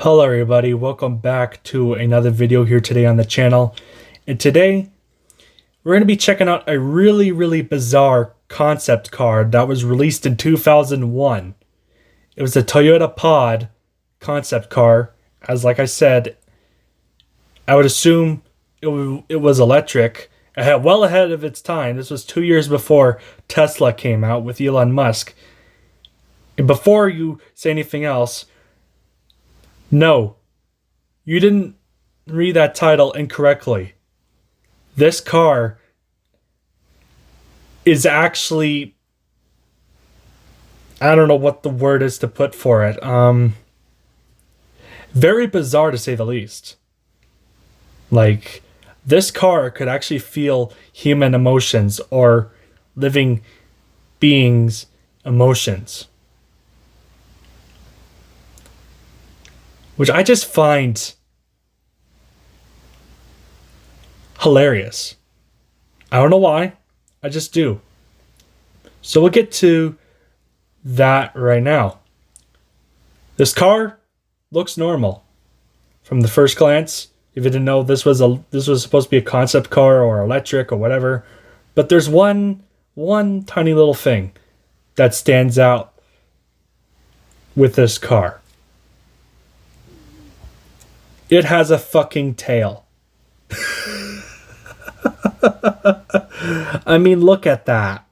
Hello everybody, welcome back to another video here today on the channel. And today we're going to be checking out a really bizarre concept car that was released in 2001. It was a Toyota Pod concept car. As like I said, I would assume it was electric. Well ahead of its time. This was 2 years before Tesla came out with Elon Musk. And before you say anything else, no, you didn't read that title incorrectly. This car is actually, I don't know what the word is to put for it. Very bizarre to say the least. Like, this car could actually feel human emotions or living beings' emotions, which I just find hilarious. I don't know why, I just do. So we'll get to that right now. This car looks normal from the first glance. If you didn't know, this was supposed to be a concept car or electric or whatever, but there's one tiny little thing that stands out with this car. It has a fucking tail. I mean, look at that.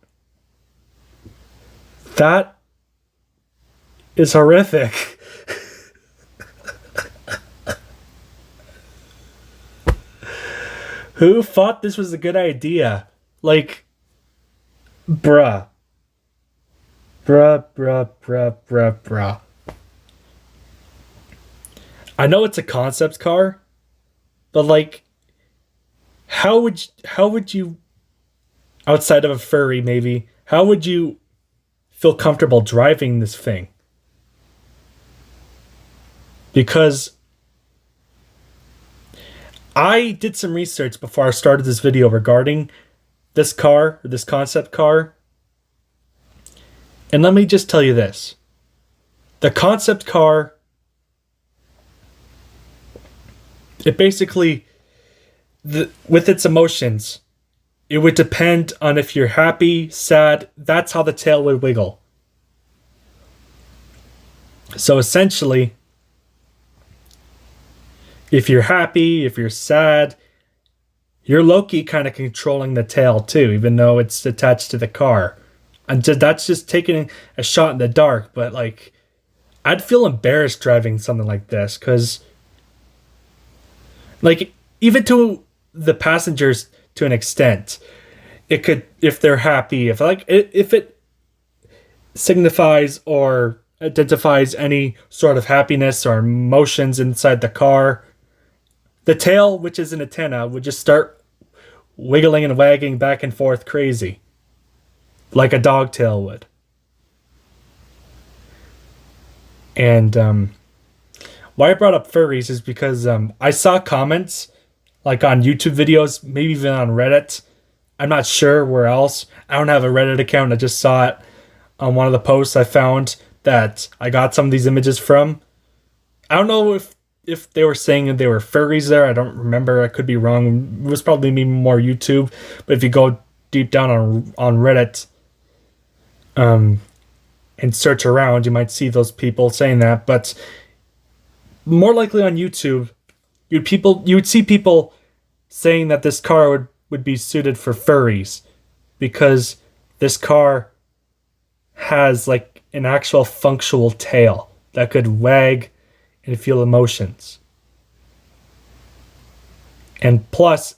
That is horrific. Who thought this was a good idea? Like, bruh. Bruh. I know it's a concept car, but like, how would you, outside of a furry maybe, how would you feel comfortable driving this thing? Because I did some research before I started this video regarding this car, or this concept car. And let me just tell you this. The concept car, it basically, with its emotions, it would depend on if you're happy, sad. That's how the tail would wiggle. So essentially, if you're happy, if you're sad, you're low-key kind of controlling the tail too, even though it's attached to the car. And that's just taking a shot in the dark, but like, I'd feel embarrassed driving something like this, because like, even to the passengers to an extent, it could, if they're happy, if it signifies or identifies any sort of happiness or emotions inside the car, the tail, which is an antenna, would just start wiggling and wagging back and forth crazy, like a dog tail would. And why I brought up furries is because I saw comments like on YouTube videos, maybe even on Reddit. I'm not sure where else. I don't have a Reddit account. I just saw it on one of the posts I found that I got some of these images from. I don't know if they were saying that they were furries there. I don't remember. I could be wrong. It was probably maybe more YouTube. But if you go deep down on Reddit and search around, you might see those people saying that. But more likely on YouTube, you would see people saying that this car would be suited for furries, because this car has like an actual functional tail that could wag and feel emotions. And plus,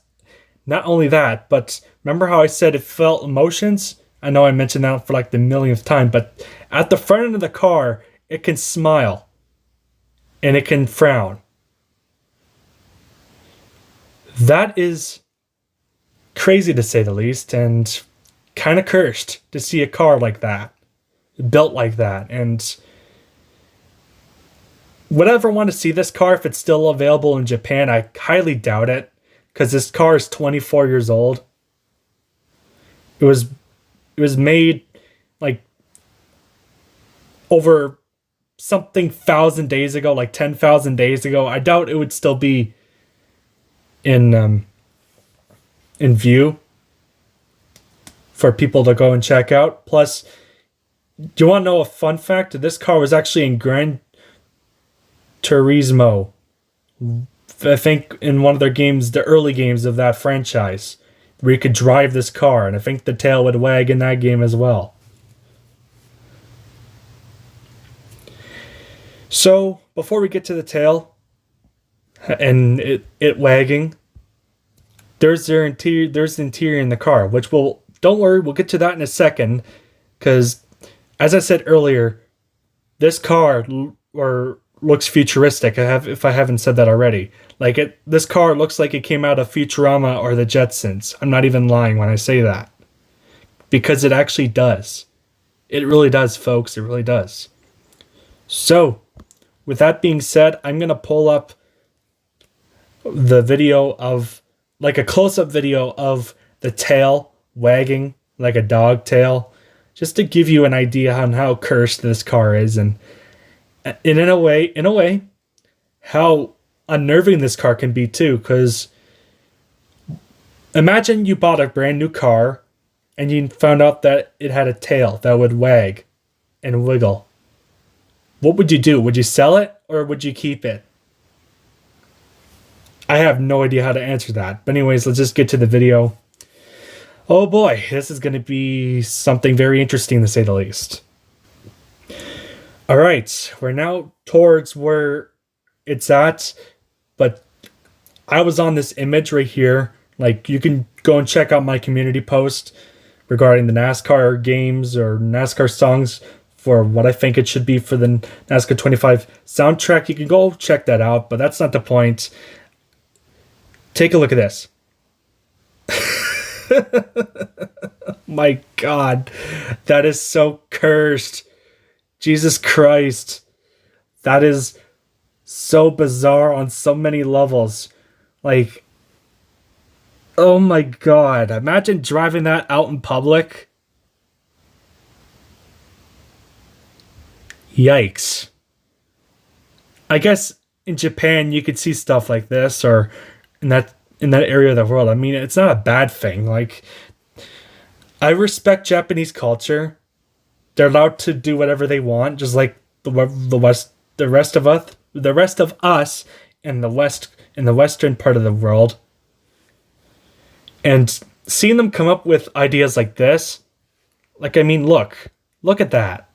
not only that, but remember how I said it felt emotions? I know I mentioned that for like the millionth time, but at the front end of the car, it can smile and it can frown. That is crazy to say the least, and kind of cursed to see a car like that, built like that. And would I ever want to see this car if it's still available in Japan? I highly doubt it, because this car is 24 years old. It was made like over something thousand days ago, like 10,000 days ago, I doubt it would still be in view for people to go and check out. Plus, do you want to know a fun fact? This car was actually in Gran Turismo. I think in one of their games, the early games of that franchise, where you could drive this car, and I think the tail would wag in that game as well. So, before we get to the tail and it wagging, there's the interior in the car, which don't worry, we'll get to that in a second, because as I said earlier, this car looks futuristic. If I haven't said that already, this car looks like it came out of Futurama or the Jetsons. I'm not even lying when I say that, because it actually does. It really does, folks. It really does. So, with that being said, I'm gonna pull up the video of a close-up video of the tail wagging like a dog tail, just to give you an idea on how cursed this car is, and in a way, how unnerving this car can be too. Because imagine you bought a brand new car and you found out that it had a tail that would wag and wiggle. What would you do? Would you sell it or would you keep it? I have no idea how to answer that. But anyways, let's just get to the video. Oh boy, this is going to be something very interesting to say the least. Alright, we're now towards where it's at, but I was on this image right here. You can go and check out my community post regarding the NASCAR games or NASCAR songs for what I think it should be for the NASCAR 25 soundtrack. You can go check that out, but that's not the point. Take a look at this. My God, that is so cursed. Jesus Christ. That is so bizarre on so many levels. Oh my God. Imagine driving that out in public. Yikes. I guess in Japan you could see stuff like this, or in that area of the world. I mean, it's not a bad thing. I respect Japanese culture. They're allowed to do whatever they want, just like the rest of us in the western part of the world. And seeing them come up with ideas like this, look at that.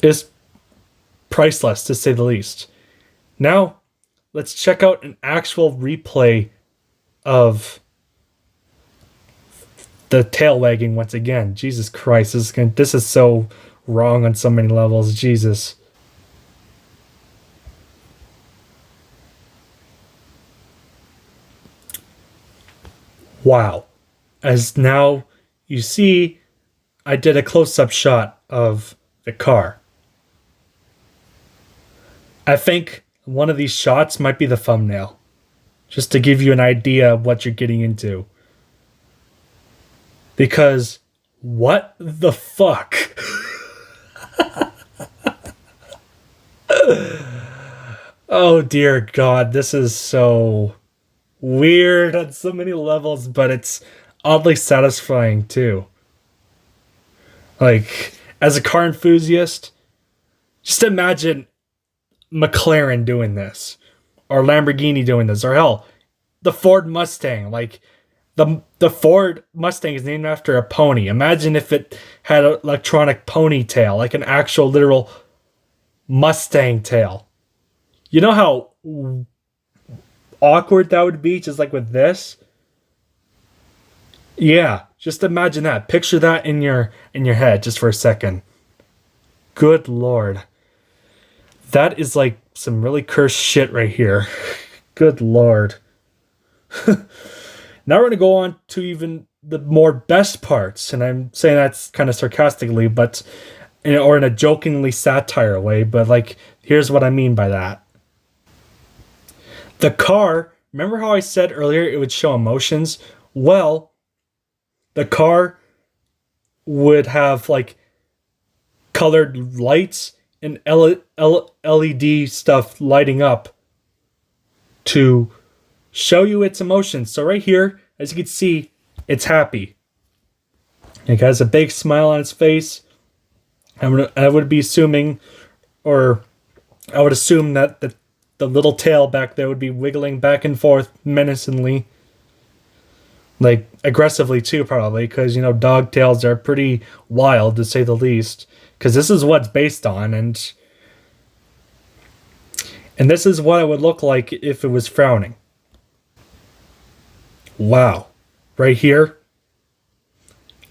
It's priceless, to say the least. Now, let's check out an actual replay of the tail wagging once again. Jesus Christ, this is so wrong on so many levels. Jesus. Wow. As now you see, I did a close-up shot of the car. I think one of these shots might be the thumbnail, just to give you an idea of what you're getting into. Because what the fuck? Oh dear God, this is so weird on so many levels, but it's oddly satisfying too. As a car enthusiast, just imagine McLaren doing this, or Lamborghini doing this, or hell, the Ford Mustang. The Ford Mustang is named after a pony. Imagine if it had an electronic ponytail, like an actual literal Mustang tail. You know how awkward that would be, just like with this? Yeah, just imagine that. Picture that in your head just for a second. Good Lord. That is some really cursed shit right here. Good Lord. Now we're going to go on to even the more best parts, and I'm saying that's kind of sarcastically, but or in a jokingly satire way, but here's what I mean by that. The car, remember how I said earlier it would show emotions? Well, the car would have colored lights and LED stuff lighting up to show you its emotions. So right here, as you can see, it's happy. It has a big smile on its face. I would be assuming, or I would assume that the little tail back there would be wiggling back and forth menacingly. Like, aggressively too, probably, because, dog tails are pretty wild, to say the least. Because this is what it's based on, and this is what it would look like if it was frowning. Wow. Right here,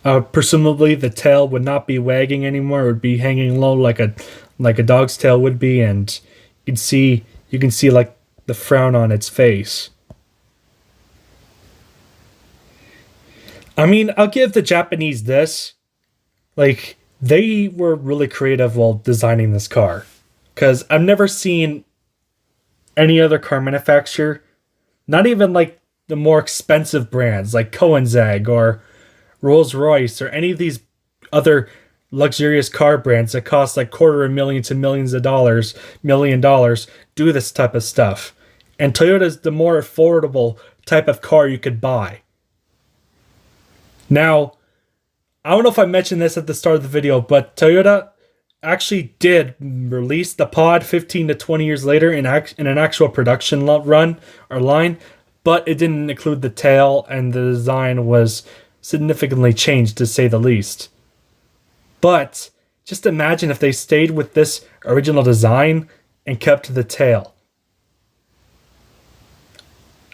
presumably the tail would not be wagging anymore. It would be hanging low like a dog's tail would be, and you can see like the frown on its face. I mean, I'll give the Japanese this. Like, they were really creative while designing this car. Because I've never seen any other car manufacturer, not even like the more expensive brands like Koenigsegg or Rolls-Royce or any of these other luxurious car brands that cost like $250,000 to $1 million, do this type of stuff. And Toyota's the more affordable type of car you could buy. Now, I don't know if I mentioned this at the start of the video, but Toyota actually did release the pod 15 to 20 years later in an actual production run or line, but it didn't include the tail, and the design was significantly changed, to say the least. But just imagine if they stayed with this original design and kept the tail.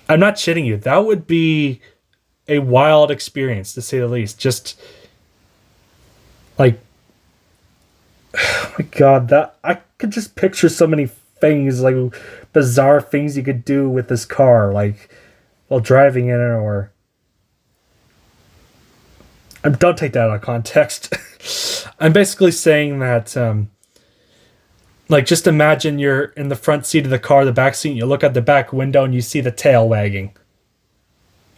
I'm not shitting you. That would be a wild experience, to say the least. Just like, oh my god, that I could just picture so many things, like bizarre things you could do with this car, like while driving in it, or don't take that out of context. I'm basically saying that, like, just imagine you're in the front seat of the car, the back seat, and you look out the back window and you see the tail wagging.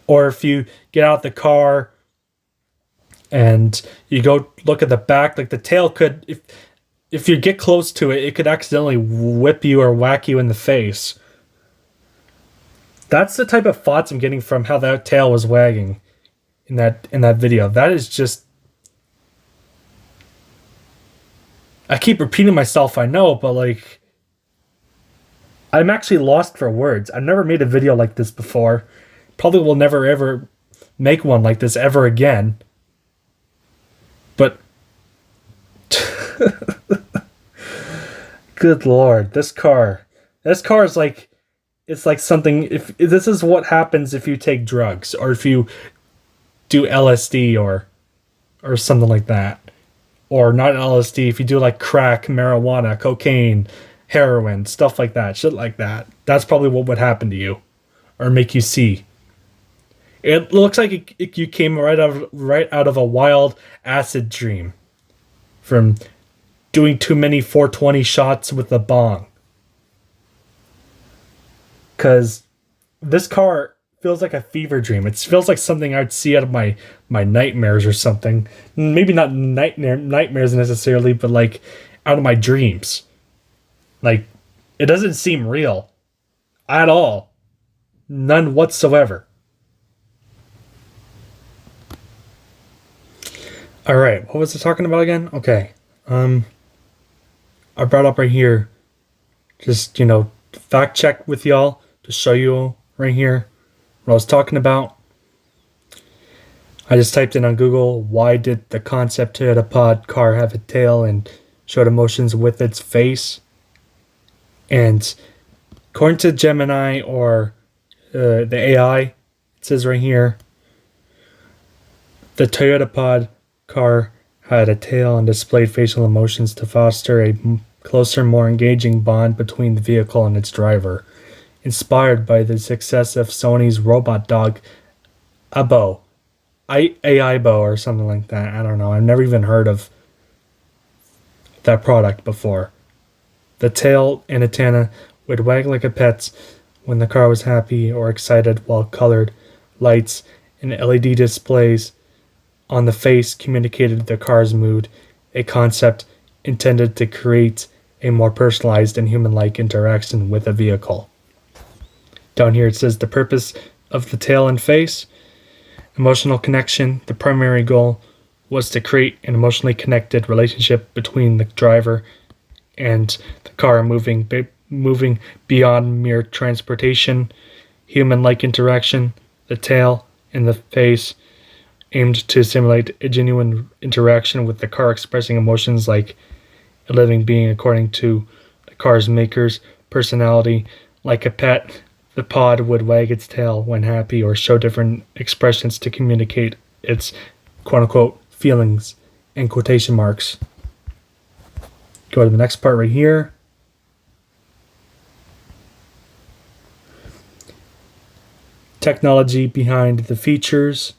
Or if you get out the car and you go look at the back, like the tail could, if you get close to it, it could accidentally whip you or whack you in the face. That's the type of thoughts I'm getting from how that tail was wagging in that video. That is just, I keep repeating myself, I know, but like, I'm actually lost for words. I've never made a video like this before. Probably will never ever make one like this ever again. But good lord, this car is like, it's like something, if this is what happens if you take drugs, or if you do LSD or something like that. Or not LSD, if you do like crack, marijuana, cocaine, heroin, stuff like that, shit like that. That's probably what would happen to you, or make you see. It looks like you came right out of a wild acid dream from doing too many 420 shots with the bong. Because this car feels like a fever dream. It feels like something I'd see out of my nightmares or something. Maybe not nightmares necessarily, but like out of my dreams. Like, it doesn't seem real at all. None whatsoever. Alright, what was I talking about again? Okay. I brought up right here, just, fact check with y'all to show you right here what I was talking about. I just typed in on Google, why did the concept Toyota Pod car have a tail and showed emotions with its face? And according to Gemini, or the AI, it says right here, the Toyota Pod car had a tail and displayed facial emotions to foster a closer, more engaging bond between the vehicle and its driver. Inspired by the success of Sony's robot dog, Aibo, or something like that. I don't know. I've never even heard of that product before. The tail and antenna would wag like a pet's when the car was happy or excited, while colored lights and LED displays on the face communicated the car's mood, a concept intended to create a more personalized and human-like interaction with a vehicle. Down here it says the purpose of the tail and face, emotional connection. The primary goal was to create an emotionally connected relationship between the driver and the car, moving beyond mere transportation. Human-like interaction, the tail and the face aimed to simulate a genuine interaction with the car, expressing emotions like a living being according to the car's maker's personality. Like a pet, the pod would wag its tail when happy or show different expressions to communicate its quote-unquote feelings in quotation marks. Go to the next part right here. Technology behind the features,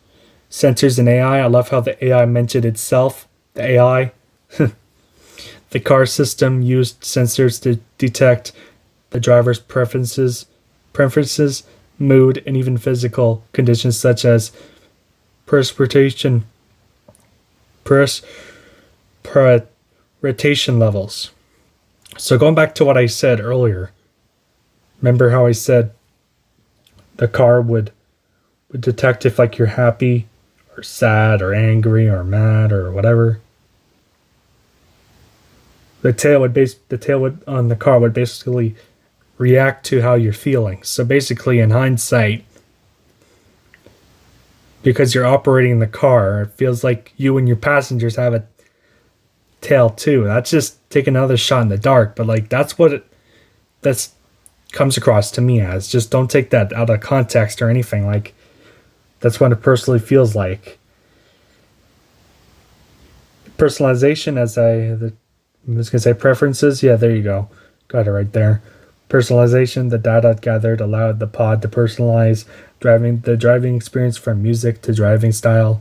sensors and AI. I love how the AI mentioned itself. The AI. The car system used sensors to detect the driver's preferences, mood, and even physical conditions such as perspiration levels. So going back to what I said earlier, remember how I said the car would detect if like you're happy or sad or angry or mad or whatever. The tail on the car would basically react to how you're feeling. So basically, in hindsight, because you're operating the car, it feels like you and your passengers have a tail too. That's just taking another shot in the dark, but like that's comes across to me as. Just don't take that out of context or anything. Like that's what it personally feels like. Personalization, I'm just gonna say preferences. Yeah, there you go. Got it right there. Personalization, the data gathered allowed the pod to personalize the driving experience from music to driving style.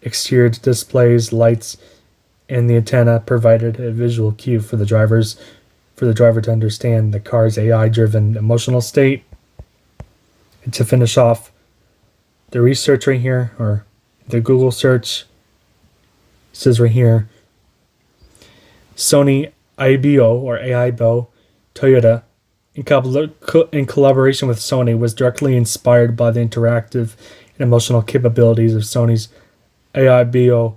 Exterior displays, lights, and the antenna provided a visual cue for the driver to understand the car's AI-driven emotional state. And to finish off, the research right here, or the Google search, says right here, Sony AIBO or AIBO Toyota, in collaboration with Sony, was directly inspired by the interactive and emotional capabilities of Sony's AIBO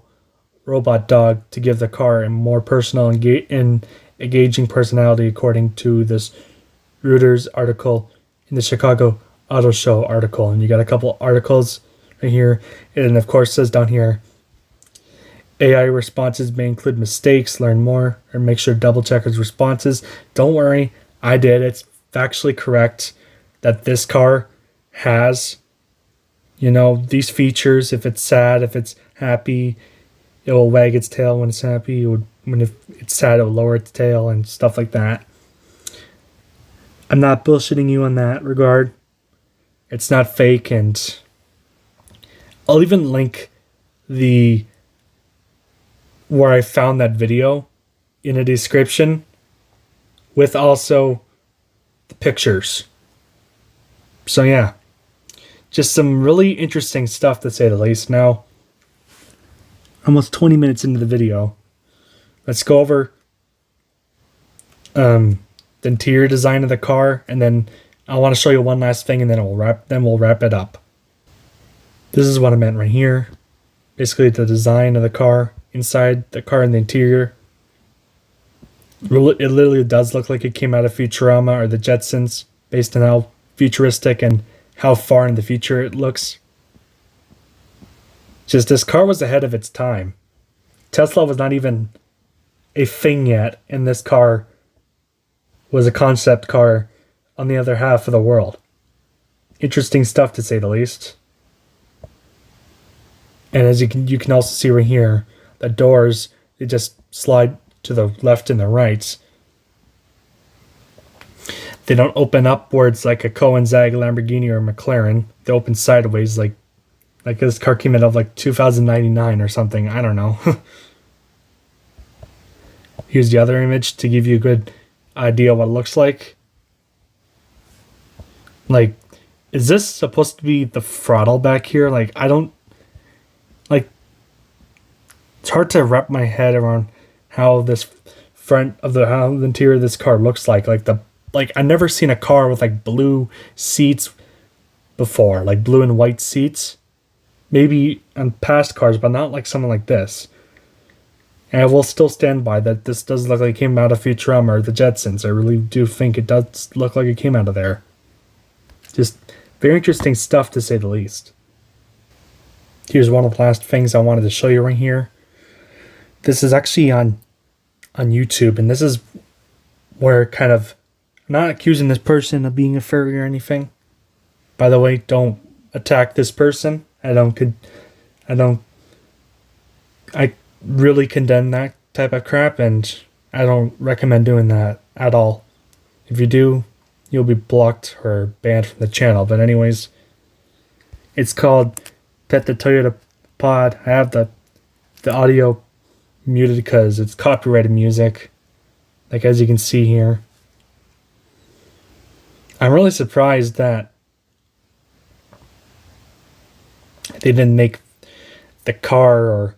robot dog to give the car a more personal and engaging personality, according to this Reuters article in the Chicago Auto Show article. And you got a couple articles right here, and of course says down here, AI responses may include mistakes. Learn more or make sure to double check his responses. Don't worry, I did. It's factually correct that this car has, these features. If it's sad, if it's happy, it will wag its tail when it's happy. If it's sad, it will lower its tail and stuff like that. I'm not bullshitting you on that regard. It's not fake, and I'll even link where I found that video in a description with also the pictures. So yeah, just some really interesting stuff to say the least. Now, almost 20 minutes into the video, let's go over the interior design of the car, and then I want to show you one last thing, and then we'll wrap it up. This is what I meant right here. Basically, the design of the car, inside the car and the interior. It literally does look like it came out of Futurama or the Jetsons, based on how futuristic and how far in the future it looks. Just this car was ahead of its time. Tesla was not even a thing yet, and this car was a concept car on the other half of the world. Interesting stuff, to say the least. And as you can also see right here, the doors, they just slide to the left and the right. They don't open upwards like a Koenigsegg, Lamborghini, or McLaren. They open sideways like this car came out of like 2099 or something. I don't know. Here's the other image to give you a good idea what it looks like. Like, is this supposed to be the throttle back here? Like, I don't... Like, it's hard to wrap my head around how this how the interior of this car looks like I never seen a car with like blue seats before, like blue and white seats. Maybe on past cars, but not like something like this. And I will still stand by that this does look like it came out of Futurama or the Jetsons. I really do think it does look like it came out of there. Just very interesting stuff, to say the least. Here's one of the last things I wanted to show you right here. This is actually on YouTube, and this is where kind of, I'm not accusing this person of being a furry or anything. By the way, don't attack this person. I really condemn that type of crap, and I don't recommend doing that at all. If you do, you'll be blocked or banned from the channel. But anyways, it's called Pet the Toyota Pod. I have the audio muted because it's copyrighted music, like as you can see here. I'm really surprised that they didn't make the car or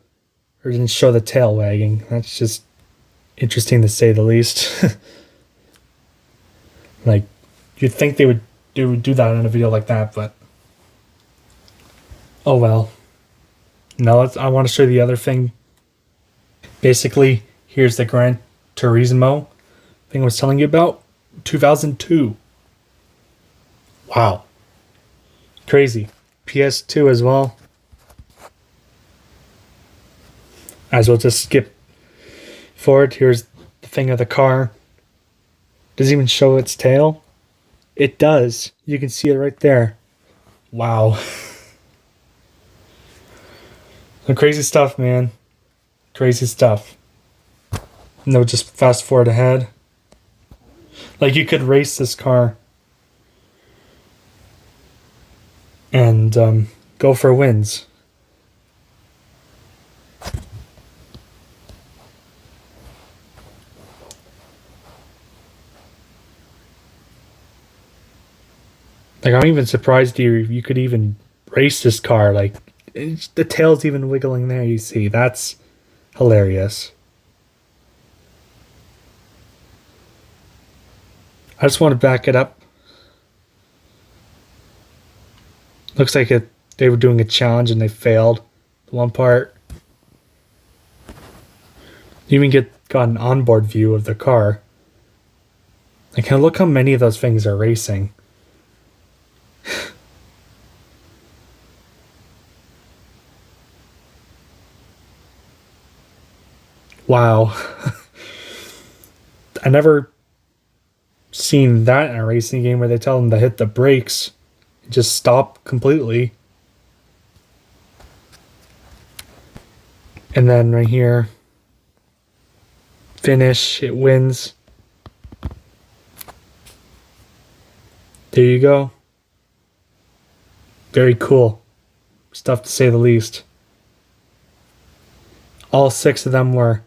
didn't show the tail wagging. That's just interesting, to say the least. Like, you'd think they would do that in a video like that, but oh well. Now I want to show you the other thing. Basically, here's the Gran Turismo thing I was telling you about. 2002. Wow. Crazy. PS2 as well. As well, just skip forward. Here's the thing of the car. Doesn't even show its tail. It does. You can see it right there. Wow. Some crazy stuff, man. Crazy stuff. No, just fast forward ahead. Like, you could race this car and go for wins. Like, I'm even surprised you could even race this car. Like, the tail's even wiggling there, you see. That's hilarious. I just want to back it up. Looks like they were doing a challenge and they failed. The one part. You even got an onboard view of the car. Like, look how many of those things are racing. Wow. I never seen that in a racing game where they tell them to hit the brakes and just stop completely. And then right here, finish, it wins. There you go. Very cool stuff, to say the least. All 6 of them were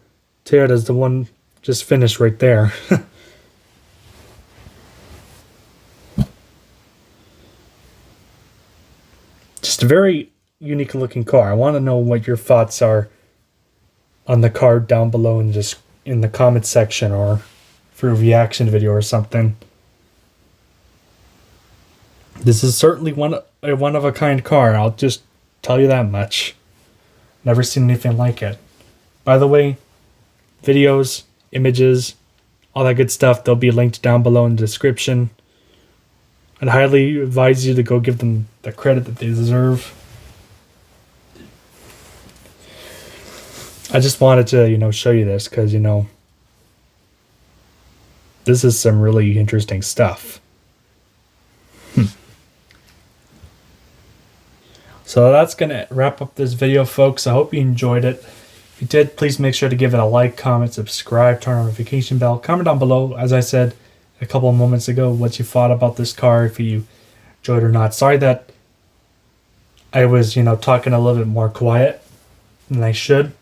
Toyota's. The one just finished right there. Just a very unique looking car. I want to know what your thoughts are on the car down below, and just in the comment section or for a reaction video or something. This is certainly a one of a kind car. I'll just tell you that much. Never seen anything like it. By the way, videos, images, all that good stuff, they'll be linked down below in the description. I'd highly advise you to go give them the credit that they deserve. I just wanted to, show you this because, this is some really interesting stuff. So that's going to wrap up this video, folks. I hope you enjoyed it. If you did, please make sure to give it a like, comment, subscribe, turn on the notification bell. Comment down below, as I said a couple of moments ago, what you thought about this car, if you enjoyed it or not. Sorry that I was, talking a little bit more quiet than I should.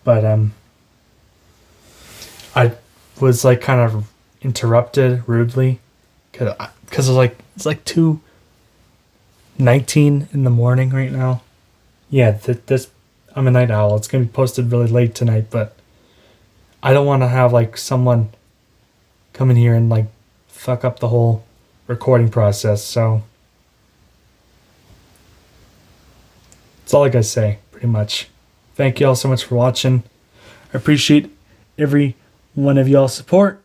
But I was kind of interrupted rudely because it's like 2:19 in the morning right now. Yeah, I'm a night owl. It's gonna be posted really late tonight, but I don't want to have like someone come in here and like fuck up the whole recording process. So that's all I gotta say, pretty much. Thank you all so much for watching. I appreciate every one of y'all's support.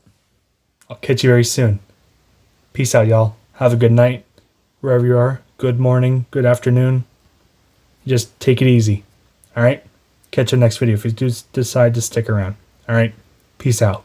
I'll catch you very soon. Peace out, y'all. Have a good night, wherever you are. Good morning, good afternoon. Just take it easy. All right? Catch you next video if you do decide to stick around. All right? Peace out.